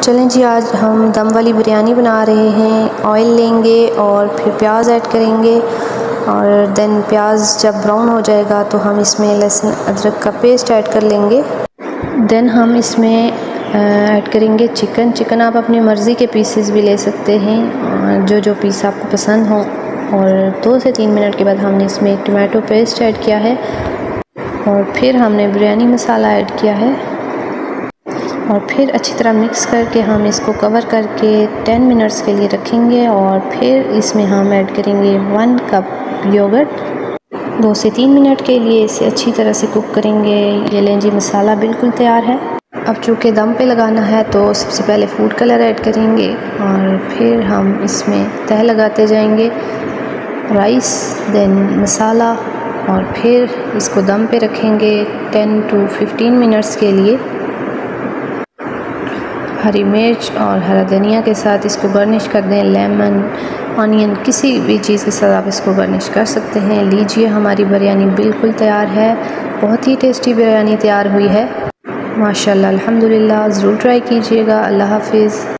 चलें जी, आज हम दम वाली बिरयानी बना रहे हैं। ऑयल लेंगे और फिर प्याज ऐड करेंगे और देन प्याज जब ब्राउन हो जाएगा तो हम इसमें लहसुन अदरक का पेस्ट ऐड कर लेंगे। देन हम इसमें ऐड करेंगे चिकन आप अपनी मर्ज़ी के पीसेस भी ले सकते हैं, जो पीस आपको पसंद हो। और 2 से 3 मिनट के बाद हमने इसमें एक टमाटो पेस्ट ऐड किया है और फिर हमने बिरयानी मसाला ऐड किया है और फिर अच्छी तरह मिक्स करके हम इसको कवर करके 10 मिनट्स के लिए रखेंगे और फिर इसमें हम ऐड करेंगे 1 कप योगर्ट। 2 से 3 मिनट के लिए इसे अच्छी तरह से कुक करेंगे। ये लें जी, मसाला बिल्कुल तैयार है। अब चूँकि दम पे लगाना है तो सबसे पहले फूड कलर ऐड करेंगे और फिर हम इसमें तह लगाते जाएंगे, राइस देन मसाला, और फिर इसको दम पे रखेंगे 10 to 15 मिनट्स के लिए। हरी मिर्च और हरा धनिया के साथ इसको गार्निश कर दें। लेमन, ऑनियन, किसी भी चीज़ के साथ आप इसको गार्निश कर सकते हैं। लीजिए, हमारी बिरयानी बिल्कुल तैयार है। बहुत ही टेस्टी बिरयानी तैयार हुई है माशाल्लाह, अल्हम्दुलिल्लाह। ज़रूर ट्राई कीजिएगा। अल्लाह हाफिज़।